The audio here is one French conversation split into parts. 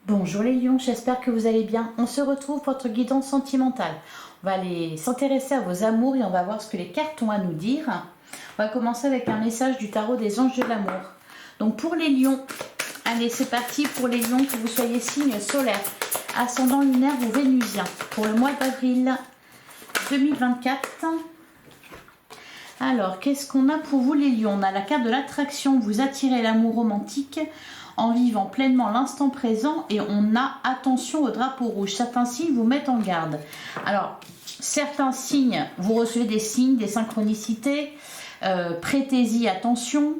Bonjour les lions, j'espère que vous allez bien. On se retrouve pour votre guidance sentimentale. On va aller s'intéresser à vos amours et on va voir ce que les cartes ont à nous dire. On va commencer avec un message du tarot des anges de l'amour. Donc pour les lions, allez c'est parti pour les lions, que vous soyez signe solaire, ascendant lunaire ou vénusien. Pour le mois d'avril 2024. Alors, qu'est-ce qu'on a pour vous les lions? On a la carte de l'attraction, vous attirez l'amour romantique en vivant pleinement l'instant présent, et on a attention au drapeau rouge. Certains signes vous mettent en garde. Alors, certains signes, vous recevez des signes, des synchronicités, prêtez-y attention.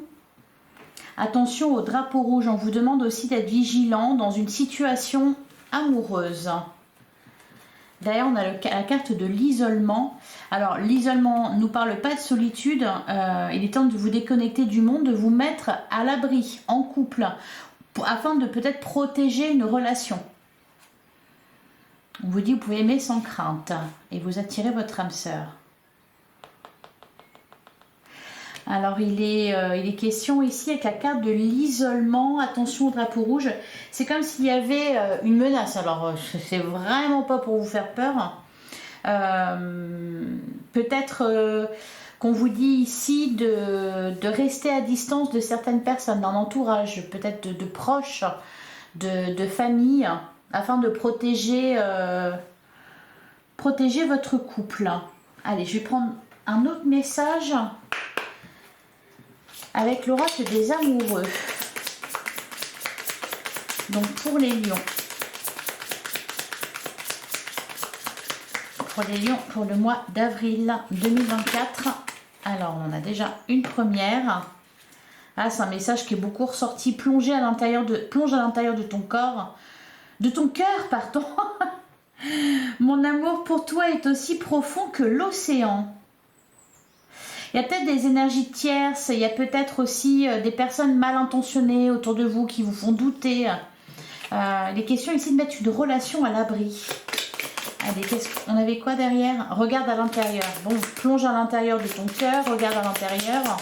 Attention au drapeau rouge, on vous demande aussi d'être vigilant dans une situation amoureuse. D'ailleurs, on a la carte de l'isolement. Alors, l'isolement ne nous parle pas de solitude. Il est temps de vous déconnecter du monde, de vous mettre à l'abri, en couple, afin de peut-être protéger une relation. On vous dit, vous pouvez aimer sans crainte et vous attirez votre âme sœur. Alors, il est question ici avec la carte de l'isolement. Attention au drapeau rouge. C'est comme s'il y avait une menace. Alors, c'est vraiment pas pour vous faire peur. Peut-être qu'on vous dit ici de rester à distance de certaines personnes, d'un entourage, peut-être de proches, de famille, afin de protéger votre couple. Allez, je vais prendre un autre message avec l'oracle des amoureux. Donc pour les lions. Pour les lions, pour le mois d'avril 2024. Alors, on a déjà une première. Ah, c'est un message qui est beaucoup ressorti. Plonge à l'intérieur de ton corps. De ton cœur, pardon. Mon amour pour toi est aussi profond que l'océan. Il y a peut-être des énergies tierces, il y a peut-être aussi des personnes mal intentionnées autour de vous qui vous font douter. Il est question ici de mettre une relation à l'abri. Allez, on avait quoi derrière? Regarde à l'intérieur. Bon, plonge à l'intérieur de ton cœur, regarde à l'intérieur.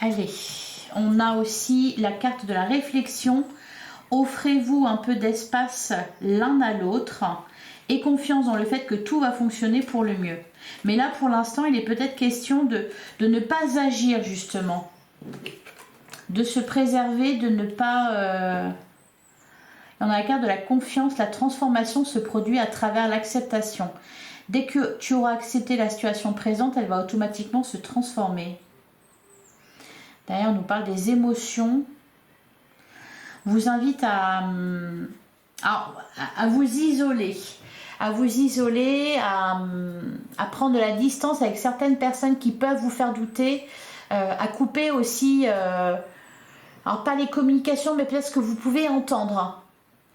Allez, on a aussi la carte de la réflexion. Offrez-vous un peu d'espace l'un à l'autre et confiance dans le fait que tout va fonctionner pour le mieux. Mais là, pour l'instant, il est peut-être question de ne pas agir, justement. De se préserver, de ne pas... On a la carte de la confiance. La transformation se produit à travers l'acceptation. Dès que tu auras accepté la situation présente, elle va automatiquement se transformer. D'ailleurs, on nous parle des émotions. On vous invite à vous isoler. À vous isoler, à prendre de la distance avec certaines personnes qui peuvent vous faire douter, à couper aussi, alors pas les communications, mais peut-être ce que vous pouvez entendre.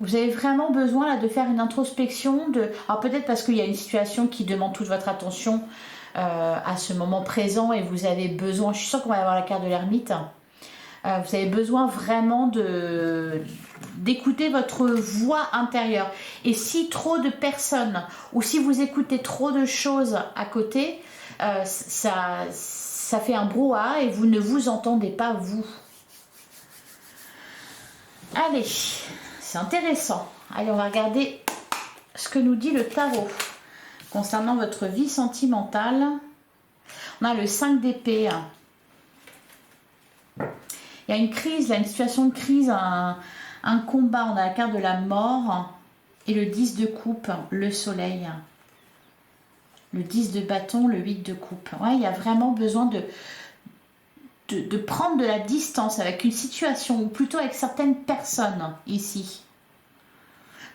Vous avez vraiment besoin là de faire une introspection, alors peut-être parce qu'il y a une situation qui demande toute votre attention à ce moment présent et vous avez besoin, je suis sûre qu'on va avoir la carte de l'ermite. Vous avez besoin vraiment d'écouter votre voix intérieure. Et si trop de personnes, ou si vous écoutez trop de choses à côté, ça fait un brouhaha et vous ne vous entendez pas vous. Allez, c'est intéressant. Allez, on va regarder ce que nous dit le tarot concernant votre vie sentimentale. On a le 5 d'épée. Il y a une crise, là, une situation de crise, un combat. On a la carte de la mort et le 10 de coupe, le soleil. Le 10 de bâton, le 8 de coupe. Ouais, il y a vraiment besoin de prendre de la distance avec une situation, ou plutôt avec certaines personnes ici,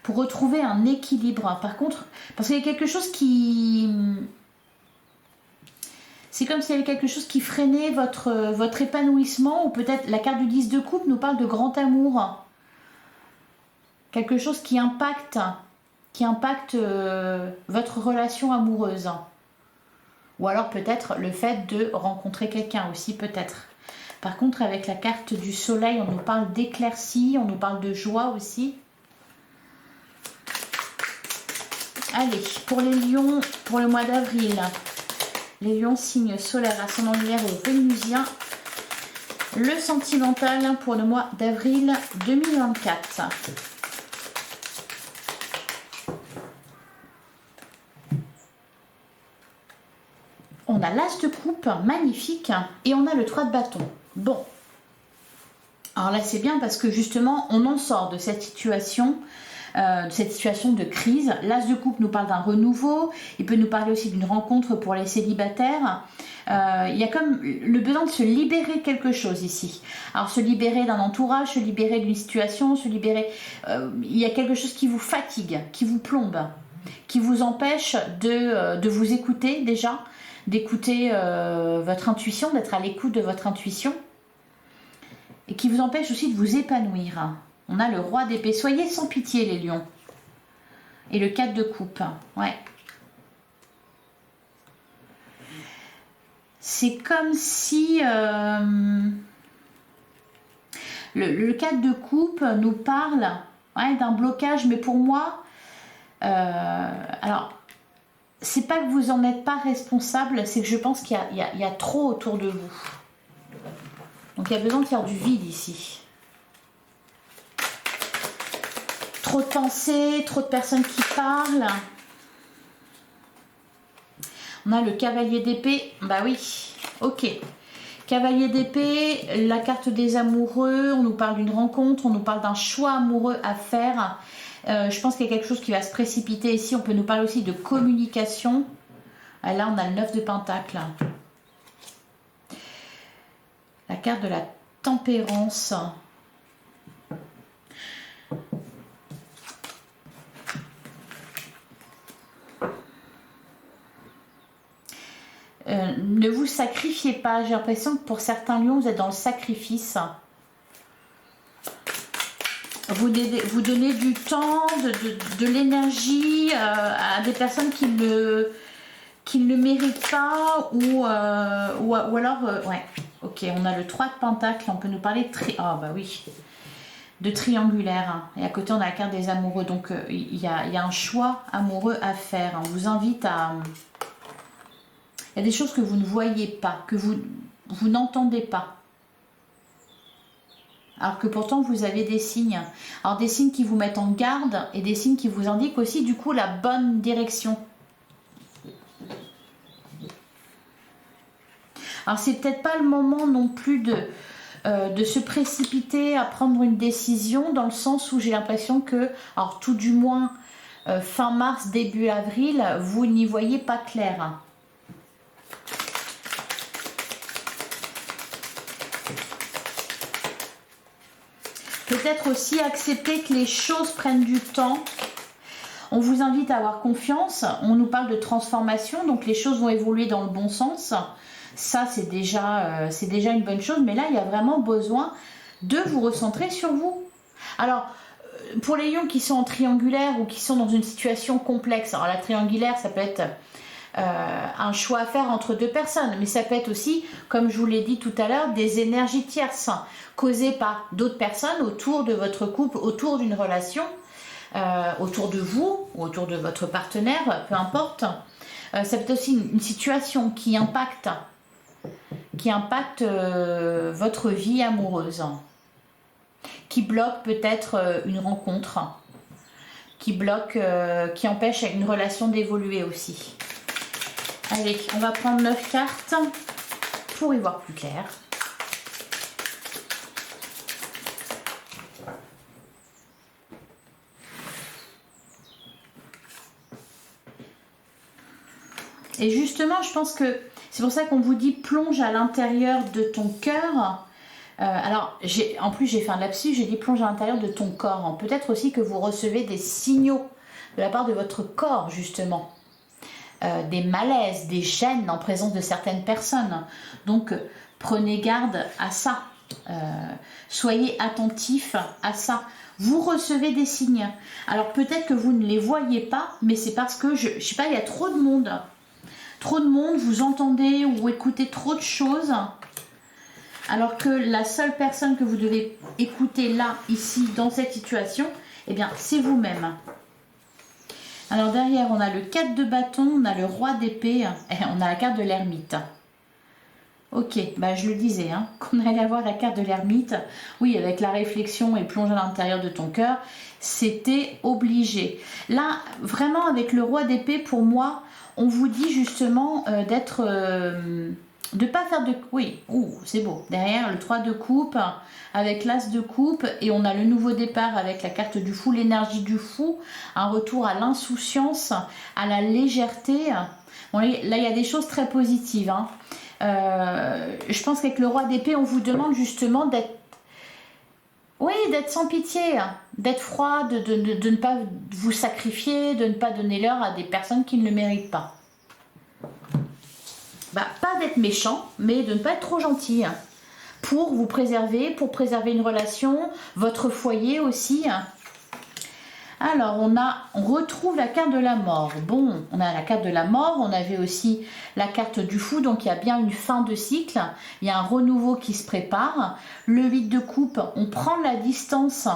pour retrouver un équilibre. Par contre, parce qu'il y a quelque chose qui... C'est comme s'il y avait quelque chose qui freinait votre épanouissement, ou peut-être la carte du 10 de coupe nous parle de grand amour. Quelque chose qui impacte votre relation amoureuse. Ou alors peut-être le fait de rencontrer quelqu'un aussi, peut-être. Par contre, avec la carte du soleil, on nous parle d'éclaircie, on nous parle de joie aussi. Allez, pour les lions, pour le mois d'avril... Les lions, signe solaire, ascendant lunaire ou vénusien. Le sentimental pour le mois d'avril 2024. On a l'as de coupe, magnifique, et on a le 3 de bâton. Bon, alors là c'est bien parce que justement on en sort de cette situation de crise. L'as de coupe nous parle d'un renouveau, il peut nous parler aussi d'une rencontre pour les célibataires. Il y a comme le besoin de se libérer de quelque chose ici. Alors se libérer d'un entourage, se libérer d'une situation, se libérer... il y a quelque chose qui vous fatigue, qui vous plombe, qui vous empêche de vous écouter déjà, d'écouter votre intuition, d'être à l'écoute de votre intuition, et qui vous empêche aussi de vous épanouir. On a le roi d'épée. Soyez sans pitié les lions. Et le 4 de coupe. Ouais. C'est comme si le 4 de coupe nous parle d'un blocage, mais pour moi, alors, c'est pas que vous en êtes pas responsable, c'est que je pense qu'il y a trop autour de vous. Donc il y a besoin de faire du vide ici. Trop de pensées, trop de personnes qui parlent. On a le cavalier d'épée. Bah oui, ok. Cavalier d'épée, la carte des amoureux. On nous parle d'une rencontre, on nous parle d'un choix amoureux à faire. Je pense qu'il y a quelque chose qui va se précipiter ici. On peut nous parler aussi de communication. Là, on a le 9 de Pentacle. La carte de la tempérance. Ne vous sacrifiez pas. J'ai l'impression que pour certains lions, vous êtes dans le sacrifice. Vous donnez du temps, de l'énergie à des personnes qui ne méritent pas ou alors... ouais, ok, on a le 3 de Pentacle. On peut nous parler de triangulaire. Et à côté, on a la carte des amoureux. Donc, il y a un choix amoureux à faire. On vous invite à... Il y a des choses que vous ne voyez pas, que vous n'entendez pas. Alors que pourtant, vous avez des signes. Alors, des signes qui vous mettent en garde et des signes qui vous indiquent aussi, du coup, la bonne direction. Alors, c'est peut-être pas le moment non plus de se précipiter à prendre une décision, dans le sens où j'ai l'impression que, alors tout du moins, fin mars, début avril, vous n'y voyez pas clair. Peut-être aussi accepter que les choses prennent du temps. On vous invite à avoir confiance. On nous parle de transformation, donc les choses vont évoluer dans le bon sens. Ça, c'est déjà une bonne chose. Mais là, il y a vraiment besoin de vous recentrer sur vous. Alors, pour les lions qui sont en triangulaire ou qui sont dans une situation complexe, alors la triangulaire, ça peut être un choix à faire entre deux personnes, mais ça peut être aussi, comme je vous l'ai dit tout à l'heure, des énergies tierces causées par d'autres personnes autour de votre couple, autour d'une relation, autour de vous ou autour de votre partenaire, peu importe. Ça peut être aussi une situation qui impacte votre vie amoureuse, qui bloque peut-être une rencontre, qui empêche une relation d'évoluer aussi. Allez, on va prendre 9 cartes pour y voir plus clair. Et justement, je pense que c'est pour ça qu'on vous dit plonge à l'intérieur de ton cœur. Alors, en plus, j'ai fait un lapsus, j'ai dit plonge à l'intérieur de ton corps. Peut-être aussi que vous recevez des signaux de la part de votre corps, justement. Des malaises, des gênes en présence de certaines personnes. Donc, prenez garde à ça. Soyez attentifs à ça. Vous recevez des signes. Alors, peut-être que vous ne les voyez pas, mais c'est parce que, je sais pas, il y a trop de monde. Trop de monde, vous entendez ou écoutez trop de choses. Alors que la seule personne que vous devez écouter là, ici, dans cette situation, eh bien, c'est vous-même. Alors derrière, on a le 4 de bâton, on a le roi d'épée et on a la carte de l'ermite. Ok, bah je le disais, hein, qu'on allait avoir la carte de l'ermite. Oui, avec la réflexion et plonger à l'intérieur de ton cœur, c'était obligé. Là, vraiment, avec le roi d'épée, pour moi, on vous dit justement de pas faire de... Oui, c'est beau. Derrière, le 3 de coupe, avec l'as de coupe, et on a le nouveau départ avec la carte du fou, l'énergie du fou, un retour à l'insouciance, à la légèreté. Bon, là, il y a des choses très positives, hein. Je pense qu'avec le roi d'épée, on vous demande justement d'être, oui, d'être sans pitié, hein, d'être froid, de ne pas vous sacrifier, de ne pas donner l'heure à des personnes qui ne le méritent pas. Bah, pas d'être méchant, mais de ne pas être trop gentil, hein, pour vous préserver, pour préserver une relation, votre foyer aussi, hein. Alors, on retrouve la carte de la mort. Bon, on a la carte de la mort, on avait aussi la carte du fou, donc il y a bien une fin de cycle, il y a un renouveau qui se prépare. Le 8 de coupe, on prend la distance.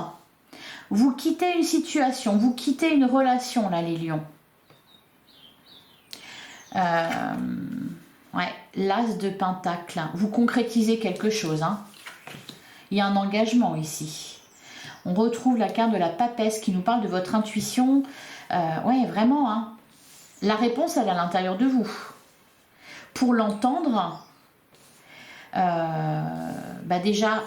Vous quittez une situation, vous quittez une relation, là, les lions. Ouais, l'as de pentacle, vous concrétisez quelque chose, hein. Il y a un engagement ici. On retrouve la carte de la papesse qui nous parle de votre intuition. Ouais, vraiment, hein. La réponse, elle est à l'intérieur de vous. Pour l'entendre, déjà,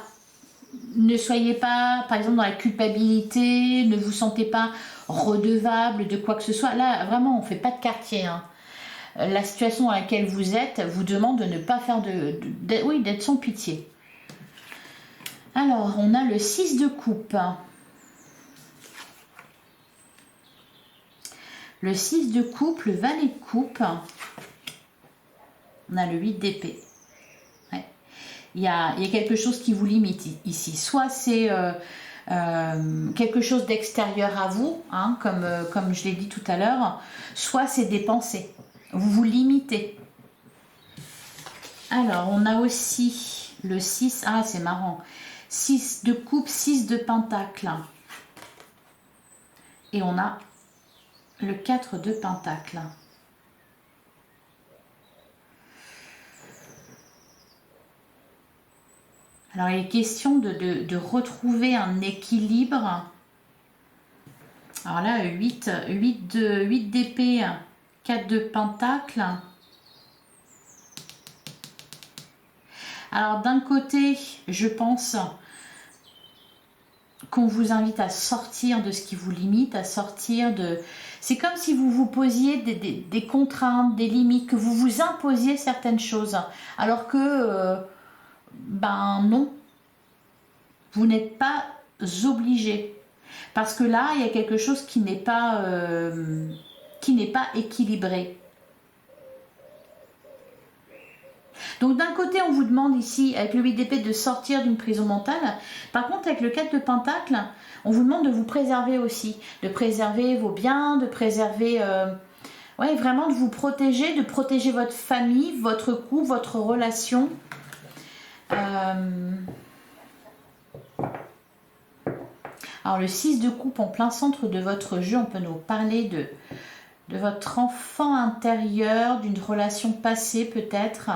ne soyez pas, par exemple, dans la culpabilité, ne vous sentez pas redevable de quoi que ce soit. Là, vraiment, on ne fait pas de quartier, hein. La situation dans laquelle vous êtes vous demande de ne pas faire oui, d'être sans pitié. Alors, on a le 6 de coupe. Le 6 de coupe, le valet de coupe. On a le 8 d'épée. Ouais. Il y a quelque chose qui vous limite ici. Soit c'est quelque chose d'extérieur à vous, hein, comme je l'ai dit tout à l'heure, soit c'est des pensées. Vous vous limitez. Alors, on a aussi le 6. Ah, c'est marrant. 6 de coupe, 6 de pentacle. Et on a le 4 de pentacle. Alors, il est question de retrouver un équilibre. Alors là, 8 d'épée, 4 de pentacle. Alors, d'un côté, je pense qu'on vous invite à sortir de ce qui vous limite, à sortir de... C'est comme si vous vous posiez des contraintes, des limites, que vous vous imposiez certaines choses. Alors que, non, vous n'êtes pas obligé. Parce que là, il y a quelque chose qui n'est pas équilibré. Donc d'un côté, on vous demande ici, avec le 8 d'épée, de sortir d'une prison mentale. Par contre, avec le 4 de pentacle, on vous demande de vous préserver aussi. De préserver vos biens, de préserver... vraiment de vous protéger, de protéger votre famille, votre couple, votre relation. Alors le 6 de coupe en plein centre de votre jeu, on peut nous parler de votre enfant intérieur, d'une relation passée peut-être.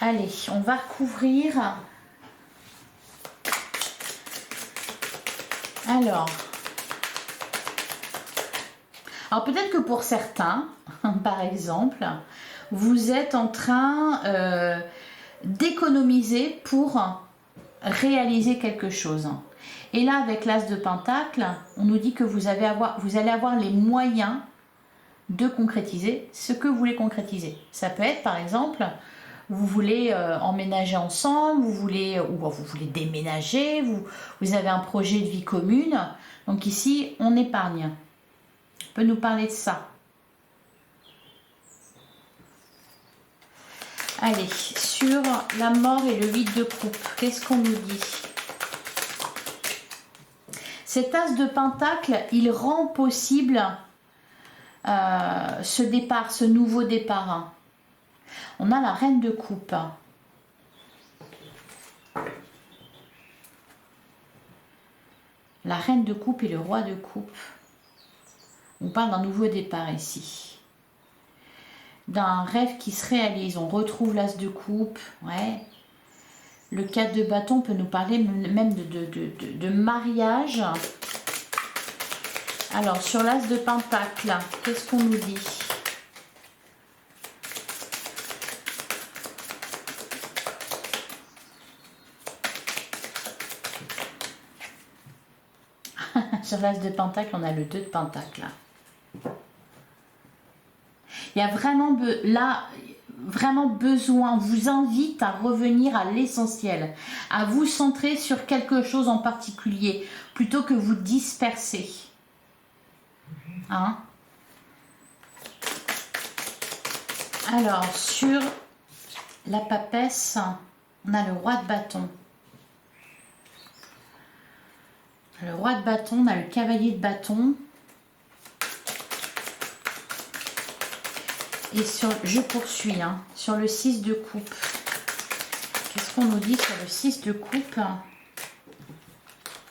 Allez, on va couvrir. Alors peut-être que pour certains, par exemple, vous êtes en train d'économiser pour réaliser quelque chose. Et là, avec l'as de pentacle, on nous dit que vous allez avoir les moyens de concrétiser ce que vous voulez concrétiser. Ça peut être, par exemple, vous voulez emménager ensemble, vous voulez déménager, vous avez un projet de vie commune. Donc ici, on épargne. On peut nous parler de ça. Allez, sur la mort et le 8 de coupe, qu'est-ce qu'on nous dit? Cet as de pentacle, il rend possible ce départ, ce nouveau départ. On a la reine de coupe. La reine de coupe et le roi de coupe. On parle d'un nouveau départ ici. d'un rêve qui se réalise. On retrouve l'as de coupe, ouais. Le 4 de bâton peut nous parler même de mariage. Alors, sur l'as de pentacle, qu'est-ce qu'on nous dit? Sur l'as de pentacle, on a le 2 de pentacle. Il y a vraiment là, vraiment besoin, vous invite à revenir à l'essentiel, à vous centrer sur quelque chose en particulier, plutôt que vous disperser. Hein? Alors, sur la papesse, on a le roi de bâton. Le roi de bâton, on a le cavalier de bâton. Et je poursuis, hein, sur le 6 de coupe. Qu'est-ce qu'on nous dit sur le 6 de coupe? On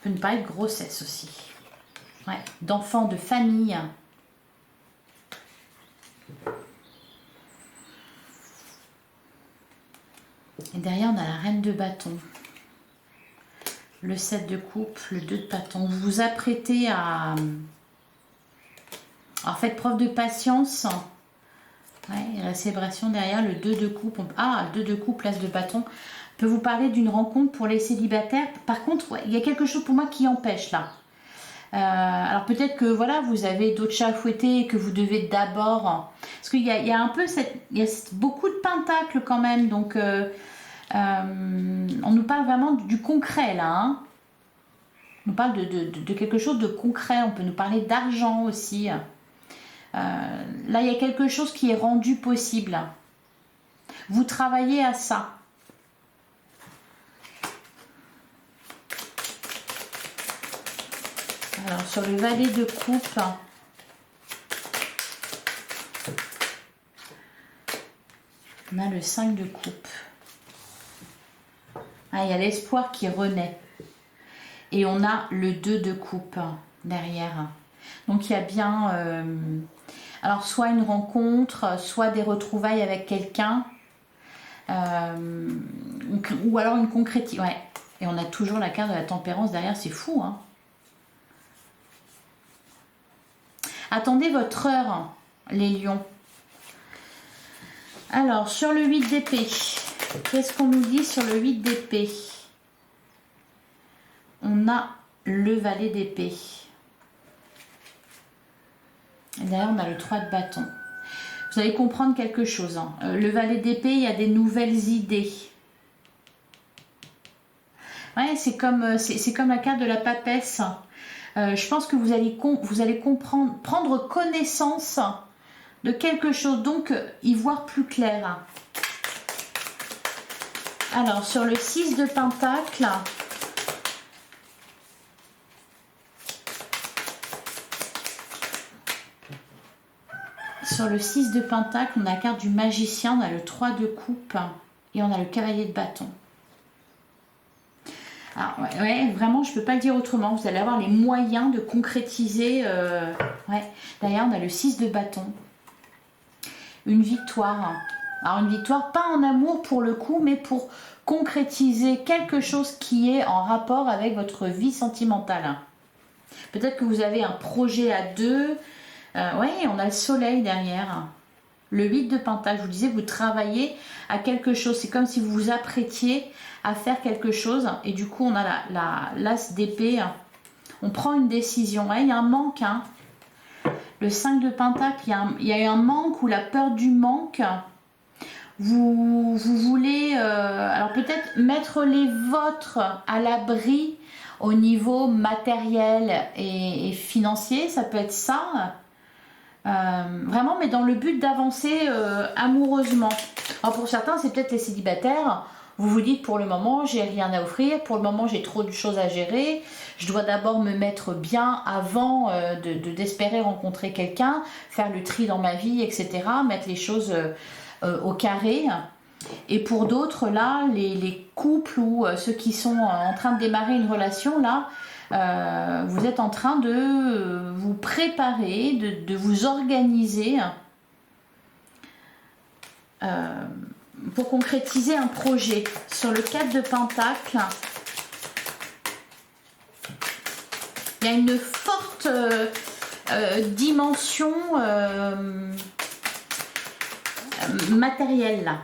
peut nous parler de grossesse aussi. Ouais, d'enfants, de famille. Et derrière, on a la reine de bâton. Le 7 de coupe, le 2 de bâton. Vous vous apprêtez à... Alors, faites preuve de patience. Ouais, et la célébration derrière, le 2 de coupe. Le 2 de coupe, l'as de bâton. Peut vous parler d'une rencontre pour les célibataires. Par contre, ouais, il y a quelque chose pour moi qui empêche là. Alors peut-être que voilà, vous avez d'autres chats à fouetter et que vous devez d'abord... Parce qu'il y a un peu il y a beaucoup de pentacles quand même. Donc, on nous parle vraiment du concret là. Hein. On nous parle de quelque chose de concret. On peut nous parler d'argent aussi. Là, il y a quelque chose qui est rendu possible. Vous travaillez à ça. Alors, sur le valet de coupe, on a le 5 de coupe. Ah, il y a l'espoir qui renaît. Et on a le 2 de coupe derrière. Donc, il y a bien... alors, soit une rencontre, soit des retrouvailles avec quelqu'un. Ou alors une concrétisation. Ouais. Et on a toujours la carte de la tempérance derrière. C'est fou, hein. Attendez votre heure, les lions. Alors, sur le 8 d'épée, qu'est-ce qu'on nous dit sur le 8 d'épée? On a le valet d'épée. Et derrière, on a le 3 de bâton. Vous allez comprendre quelque chose. Hein. Le valet d'épée, il y a des nouvelles idées. Ouais, c'est comme la carte de la papesse. Je pense que vous allez comprendre, prendre connaissance de quelque chose, donc y voir plus clair. Alors, sur le 6 de pentacle, on a la carte du magicien, on a le 3 de coupe et on a le cavalier de bâton. Alors, ouais, vraiment, je ne peux pas le dire autrement. Vous allez avoir les moyens de concrétiser. Ouais. D'ailleurs, on a le 6 de bâton. Une victoire. Alors, une victoire, pas en amour pour le coup, mais pour concrétiser quelque chose qui est en rapport avec votre vie sentimentale. Peut-être que vous avez un projet à deux. Ouais, on a le soleil derrière. Le 8 de pentacle, je vous disais, vous travaillez à quelque chose. C'est comme si vous vous apprêtiez à faire quelque chose. Et du coup, on a l'as d'épée. On prend une décision. Ouais, il y a un manque. Hein. Le 5 de pentacle, il y a eu un manque ou la peur du manque. Vous voulez alors peut-être mettre les vôtres à l'abri au niveau matériel et financier. Ça peut être ça. Vraiment, mais dans le but d'avancer amoureusement. Alors pour certains, c'est peut-être les célibataires. Vous vous dites, pour le moment, j'ai rien à offrir. Pour le moment, j'ai trop de choses à gérer. Je dois d'abord me mettre bien avant d'espérer rencontrer quelqu'un, faire le tri dans ma vie, etc. Mettre les choses au carré. Et pour d'autres, là, les couples ou ceux qui sont en train de démarrer une relation, là, vous êtes en train de vous préparer, de vous organiser pour concrétiser un projet. Sur le 4 de Pentacle, il y a une forte dimension matérielle là.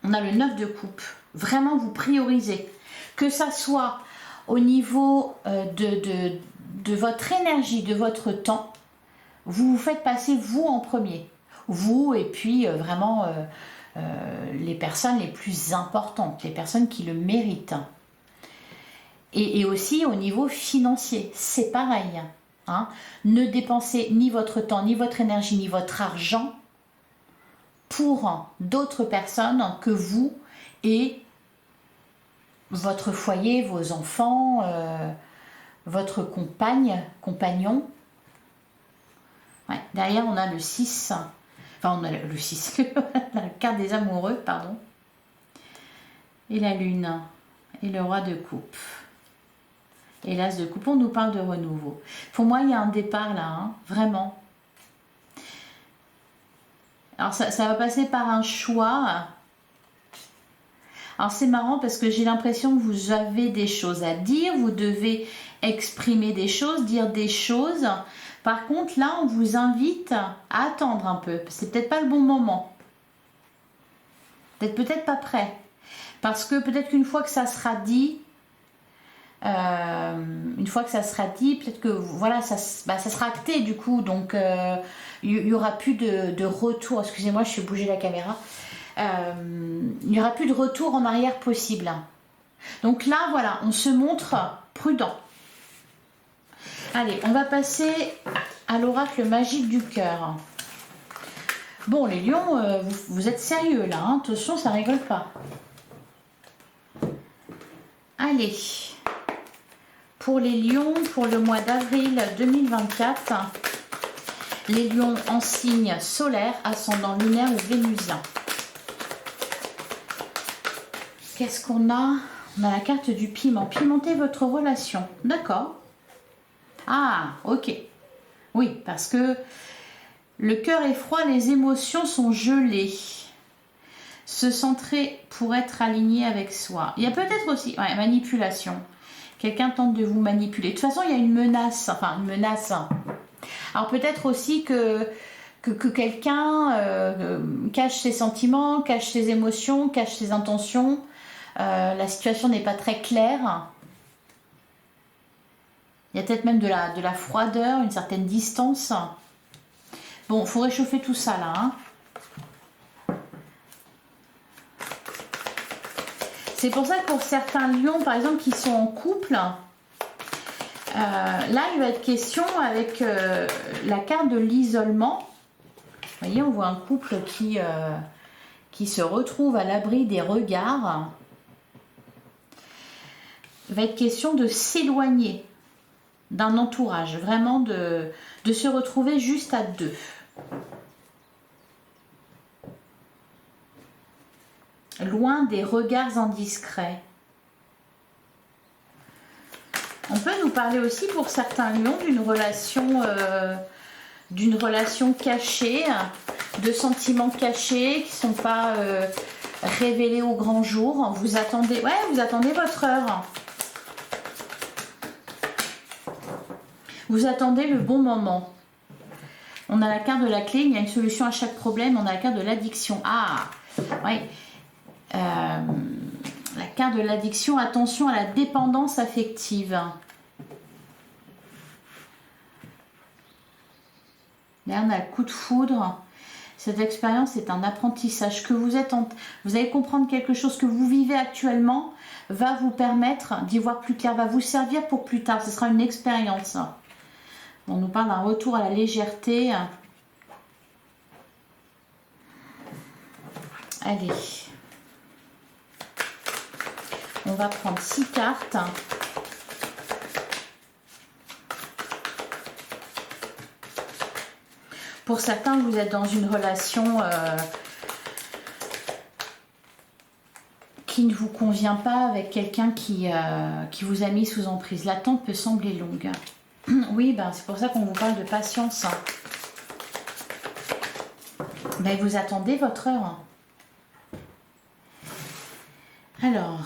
On a le 9 de coupe. Vraiment, vous priorisez. Que ça soit au niveau de votre énergie, de votre temps, vous vous faites passer vous en premier. Vous et puis vraiment les personnes les plus importantes, les personnes qui le méritent. Et aussi au niveau financier, c'est pareil. Hein. Ne dépensez ni votre temps, ni votre énergie, ni votre argent pour d'autres personnes que vous et votre foyer, vos enfants, votre compagnon. Ouais, derrière, on a le 6. Enfin, on a le 6, la carte des amoureux, pardon. Et la lune. Et le roi de coupe. Et l'as de coupe, on nous parle de renouveau. Pour moi, il y a un départ là, hein, vraiment. Alors, ça va passer par un choix. Alors, c'est marrant parce que j'ai l'impression que vous avez des choses à dire. Vous devez exprimer des choses, dire des choses. Par contre, là, on vous invite à attendre un peu. C'est peut-être pas le bon moment. Peut-être pas prêt. Parce que peut-être qu'une fois que ça sera dit, peut-être que voilà, ça sera acté du coup. Donc, il n'y aura plus de retour. Excusez-moi, je suis bougé la caméra. Il n'y aura plus de retour en arrière possible. Donc là, voilà, on se montre prudent. Allez, on va passer à l'oracle magique du cœur. Bon, les lions, vous êtes sérieux là, hein, attention, ça rigole pas. Allez, pour les lions, pour le mois d'avril 2024, les lions en signe solaire, ascendant lunaire ou vénusien. Qu'est-ce qu'on a? On a la carte du piment. Pimenter votre relation. D'accord. Ah, ok. Oui, parce que le cœur est froid, les émotions sont gelées. Se centrer pour être aligné avec soi. Il y a peut-être aussi manipulation. Quelqu'un tente de vous manipuler. De toute façon, il y a une menace. Enfin, une menace. Alors peut-être aussi que quelqu'un cache ses sentiments, cache ses émotions, cache ses intentions. La situation n'est pas très claire. Il y a peut-être même de la froideur, une certaine distance. Bon, il faut réchauffer tout ça là. Hein. C'est pour ça que pour certains lions, par exemple, qui sont en couple, là, il va être question avec la carte de l'isolement. Vous voyez, on voit un couple qui se retrouve à l'abri des regards. Il va être question de s'éloigner d'un entourage, vraiment de se retrouver juste à deux. Loin des regards indiscrets. On peut nous parler aussi pour certains lions d'une relation cachée, de sentiments cachés qui ne sont pas révélés au grand jour. Vous attendez votre heure. Vous attendez le bon moment. On a la carte de la clé, il y a une solution à chaque problème. On a la carte de l'addiction. Ah, oui. La carte de l'addiction, attention à la dépendance affective. Là, on a le coup de foudre. Cette expérience est un apprentissage que vous allez comprendre quelque chose que vous vivez actuellement va vous permettre d'y voir plus clair, va vous servir pour plus tard. Ce sera une expérience. On nous parle d'un retour à la légèreté. Allez. On va prendre 6 cartes. Pour certains, vous êtes dans une relation qui ne vous convient pas avec quelqu'un qui vous a mis sous emprise. L'attente peut sembler longue. Oui, c'est pour ça qu'on vous parle de patience. Ben, vous attendez votre heure. Alors...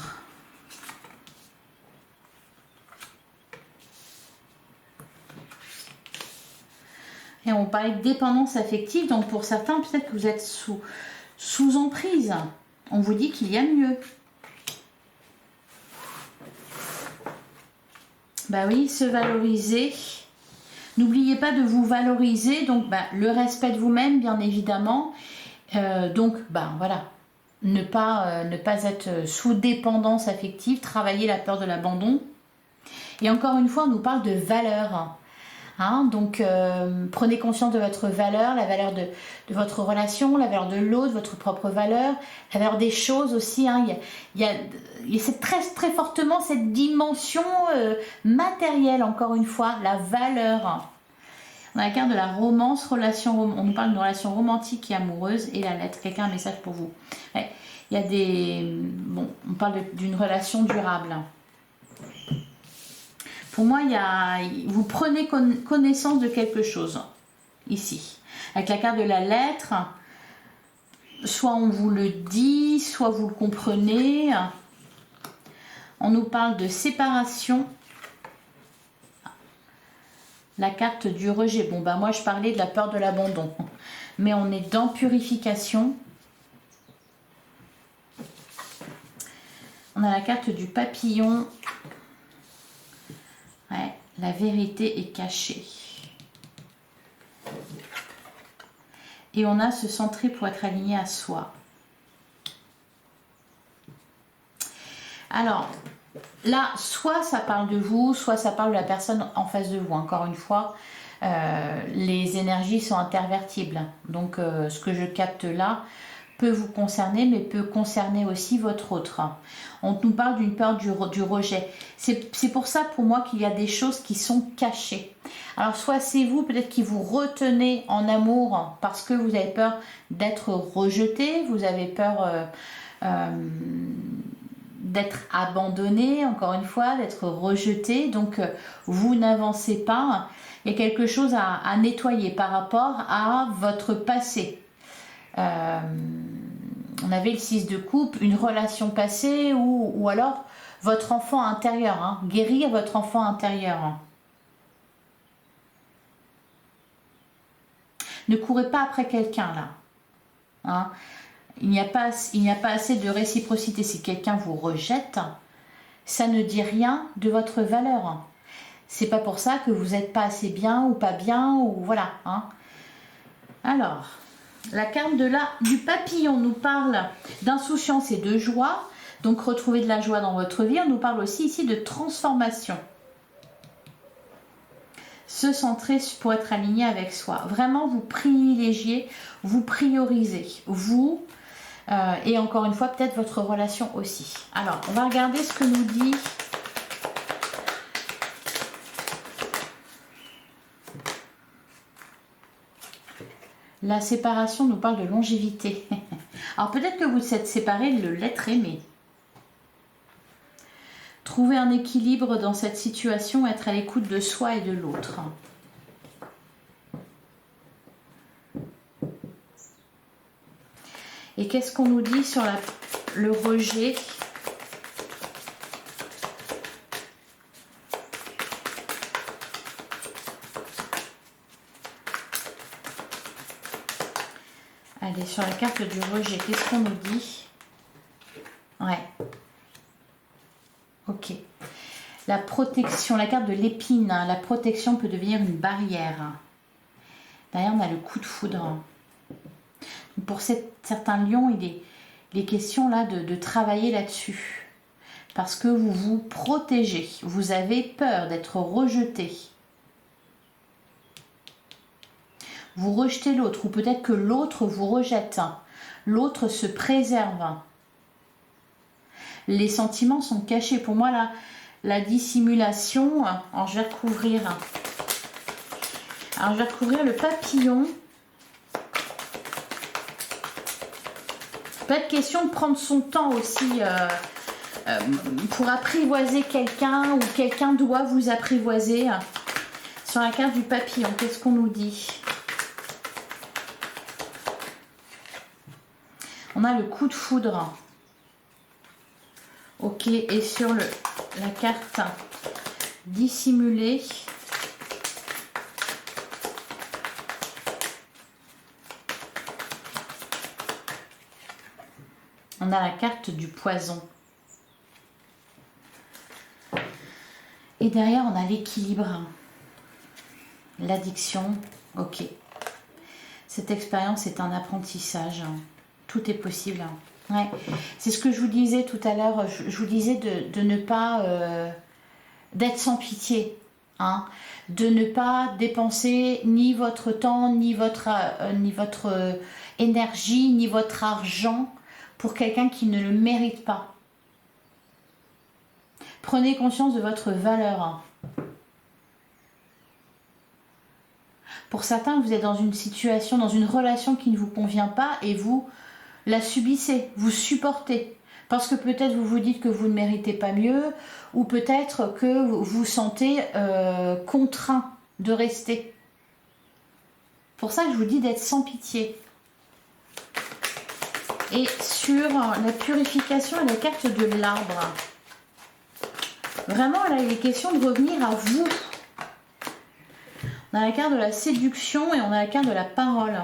Et on parlait de dépendance affective, donc pour certains, peut-être que vous êtes sous emprise. On vous dit qu'il y a mieux. Bah oui, se valoriser. N'oubliez pas de vous valoriser, donc le respect de vous-même, bien évidemment. Donc, voilà, ne pas être sous dépendance affective, travailler la peur de l'abandon. Et encore une fois, on nous parle de valeur. Hein, donc prenez conscience de votre valeur, la valeur de votre relation, la valeur de l'autre, votre propre valeur, la valeur des choses aussi. Hein. Il y a très, très fortement cette dimension matérielle, encore une fois, la valeur. On a la carte de la romance, on nous parle d'une relation romantique et amoureuse, et la lettre, quelqu'un a un message pour vous. Ouais, il y a on parle d'une relation durable. Pour moi, vous prenez connaissance de quelque chose, ici. Avec la carte de la lettre, soit on vous le dit, soit vous le comprenez. On nous parle de séparation. La carte du rejet. Bon, moi, je parlais de la peur de l'abandon. Mais on est dans purification. On a la carte du papillon. Ouais, la vérité est cachée. Et on a se centrer pour être aligné à soi. Alors, là, soit ça parle de vous, soit ça parle de la personne en face de vous. Encore une fois, les énergies sont intervertibles. Donc, ce que je capte là peut vous concerner, mais peut concerner aussi votre autre. On nous parle d'une peur du rejet. C'est pour ça, pour moi, qu'il y a des choses qui sont cachées. Alors, soit c'est vous, peut-être, qui vous retenez en amour parce que vous avez peur d'être rejeté, vous avez peur d'être abandonné, encore une fois, d'être rejeté. Donc, vous n'avancez pas. Il y a quelque chose à nettoyer par rapport à votre passé. On avait le 6 de coupe, une relation passée ou alors votre enfant intérieur, hein, guérir votre enfant intérieur. Ne courez pas après quelqu'un là. Hein. Il n'y a pas assez de réciprocité. Si quelqu'un vous rejette, ça ne dit rien de votre valeur. C'est pas pour ça que vous n'êtes pas assez bien ou pas bien ou voilà. Hein. Alors. La carte du papillon nous parle d'insouciance et de joie. Donc, retrouver de la joie dans votre vie. On nous parle aussi ici de transformation. Se centrer pour être aligné avec soi. Vraiment, vous privilégiez, vous priorisez. Vous, et encore une fois, peut-être votre relation aussi. Alors, on va regarder ce que nous dit... La séparation nous parle de longévité. Alors peut-être que vous êtes séparés de l'être aimé. Trouver un équilibre dans cette situation, être à l'écoute de soi et de l'autre. Et qu'est-ce qu'on nous dit sur le rejet ? Allez, sur la carte du rejet, qu'est-ce qu'on nous dit? Ouais. Ok. La protection, la carte de l'épine, hein, la protection peut devenir une barrière. Derrière, on a le coup de foudre. Pour certains lions, il est question là de travailler là-dessus. Parce que vous vous protégez. Vous avez peur d'être rejeté. Vous rejetez l'autre, ou peut-être que l'autre vous rejette. L'autre se préserve. Les sentiments sont cachés. Pour moi, la dissimulation... Alors, je vais recouvrir. Alors, je vais recouvrir le papillon. Pas de question de prendre son temps aussi pour apprivoiser quelqu'un, ou quelqu'un doit vous apprivoiser. Sur la carte du papillon, qu'est-ce qu'on nous dit ? a le coup de foudre. Ok, et sur la carte dissimulée, on a la carte du poison. Et derrière, on a l'équilibre, l'addiction. Ok. Cette expérience est un apprentissage. Tout est possible. Ouais. C'est ce que je vous disais tout à l'heure. Je vous disais de ne pas... d'être sans pitié. Hein, de ne pas dépenser ni votre temps, ni votre énergie, ni votre argent pour quelqu'un qui ne le mérite pas. Prenez conscience de votre valeur. Pour certains, vous êtes dans une situation, dans une relation qui ne vous convient pas et vous la subissez, vous supportez. Parce que peut-être vous vous dites que vous ne méritez pas mieux, ou peut-être que vous vous sentez contraint de rester. Pour ça que je vous dis d'être sans pitié. Et sur la purification et la carte de l'arbre, vraiment là il est question de revenir à vous. On a la carte de la séduction et on a la carte de la parole.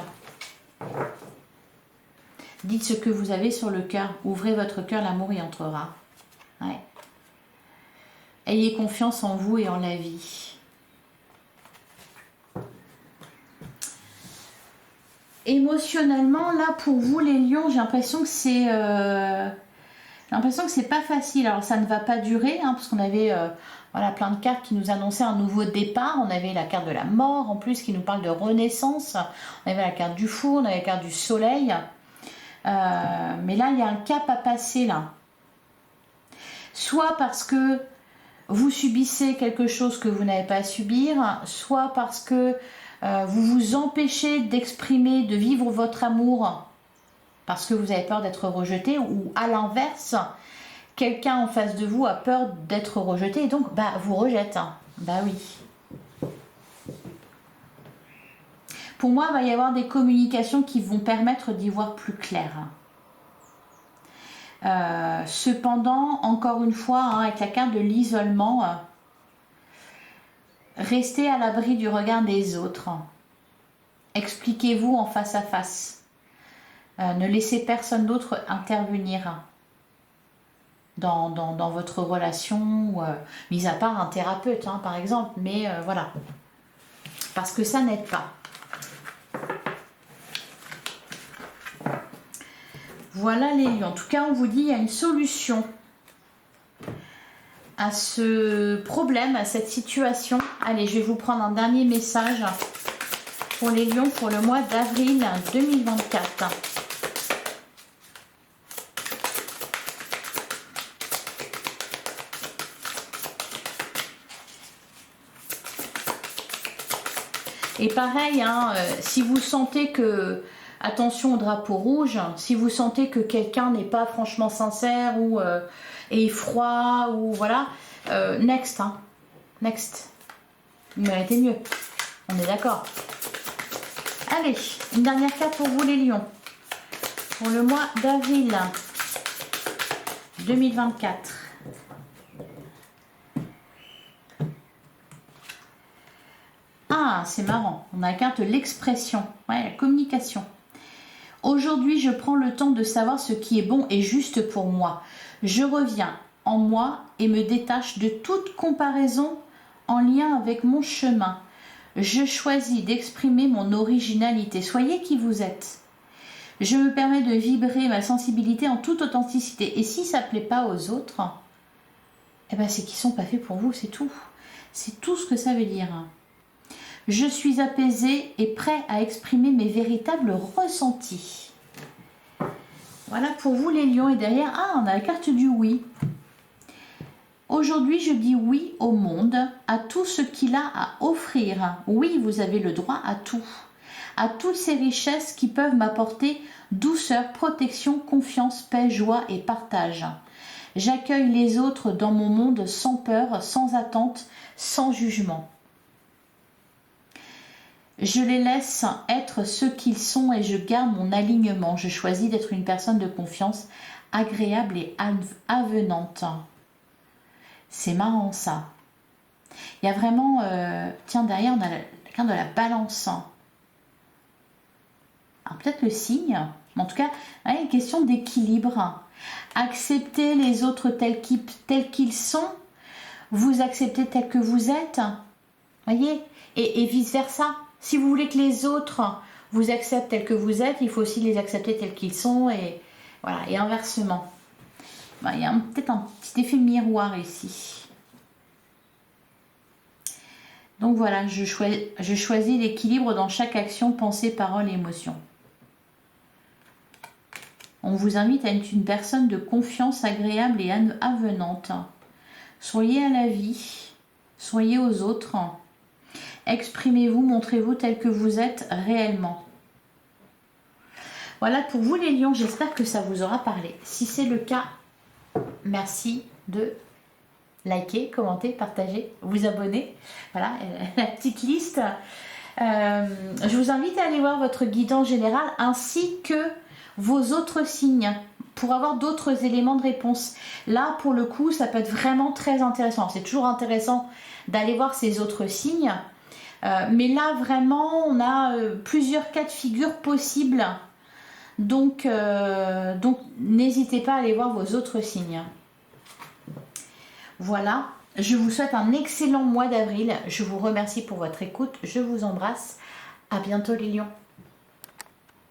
Dites ce que vous avez sur le cœur. Ouvrez votre cœur, l'amour y entrera. Ouais. Ayez confiance en vous et en la vie. Émotionnellement, là, pour vous, les lions, j'ai l'impression que c'est... pas facile. Alors, ça ne va pas durer, hein, parce qu'on avait voilà, plein de cartes qui nous annonçaient un nouveau départ. On avait la carte de la mort, en plus, qui nous parle de renaissance. On avait la carte du fou, on avait la carte du soleil. Mais là, il y a un cap à passer, là. Soit parce que vous subissez quelque chose que vous n'avez pas à subir, soit parce que vous vous empêchez d'exprimer, de vivre votre amour parce que vous avez peur d'être rejeté, ou à l'inverse, quelqu'un en face de vous a peur d'être rejeté et donc vous rejette. Bah oui. Pour moi, il va y avoir des communications qui vont permettre d'y voir plus clair. Cependant, encore une fois, hein, avec la carte de l'isolement, restez à l'abri du regard des autres. Expliquez-vous en face à face. Ne laissez personne d'autre intervenir dans votre relation, mis à part un thérapeute, hein, par exemple. Mais voilà. Parce que ça n'aide pas. Voilà les lions. En tout cas, on vous dit il y a une solution à ce problème, à cette situation. Allez, je vais vous prendre un dernier message pour les lions pour le mois d'avril 2024. Et pareil, hein, si vous sentez que... Attention au drapeau rouge, si vous sentez que quelqu'un n'est pas franchement sincère ou est froid ou voilà, next, hein, next. Vous méritez mieux, on est d'accord. Allez, une dernière carte pour vous les lions, pour le mois d'avril 2024. Ah, c'est marrant, on a la carte de l'expression, ouais, la communication. Aujourd'hui, je prends le temps de savoir ce qui est bon et juste pour moi. Je reviens en moi et me détache de toute comparaison en lien avec mon chemin. Je choisis d'exprimer mon originalité. Soyez qui vous êtes. Je me permets de vibrer ma sensibilité en toute authenticité. Et si ça ne plaît pas aux autres, eh ben c'est qu'ils ne sont pas faits pour vous, c'est tout. C'est tout ce que ça veut dire. Je suis apaisée et prêt à exprimer mes véritables ressentis. Voilà pour vous les lions. Et derrière, on a la carte du oui. Aujourd'hui, je dis oui au monde, à tout ce qu'il a à offrir. Oui, vous avez le droit à tout. À toutes ces richesses qui peuvent m'apporter douceur, protection, confiance, paix, joie et partage. J'accueille les autres dans mon monde sans peur, sans attente, sans jugement. Je les laisse être ce qu'ils sont et je garde mon alignement. Je choisis d'être une personne de confiance, agréable et avenante. C'est marrant ça. Il y a vraiment... tiens, derrière, on a la carte de la balance. Alors peut-être le signe, mais en tout cas, une question d'équilibre. Accepter les autres tels qu'ils sont. Vous acceptez tels que vous êtes. Voyez, et vice-versa. Si vous voulez que les autres vous acceptent tels que vous êtes, il faut aussi les accepter tels qu'ils sont. Et voilà, et inversement. Il y a peut-être un petit effet miroir ici. Donc voilà, je choisis l'équilibre dans chaque action, pensée, parole et émotion. On vous invite à être une personne de confiance agréable et avenante. Soyez à la vie, soyez aux autres. Exprimez-vous, montrez-vous tel que vous êtes réellement. Voilà pour vous les lions, j'espère que ça vous aura parlé. Si c'est le cas, merci de liker, commenter, partager, vous abonner. Voilà, la petite liste. Je vous invite à aller voir votre guidance générale ainsi que vos autres signes pour avoir d'autres éléments de réponse. Là, pour le coup, ça peut être vraiment très intéressant. C'est toujours intéressant d'aller voir ces autres signes. Mais là, vraiment, on a plusieurs cas de figure possibles. Donc n'hésitez pas à aller voir vos autres signes. Voilà, je vous souhaite un excellent mois d'avril. Je vous remercie pour votre écoute. Je vous embrasse. À bientôt les lions.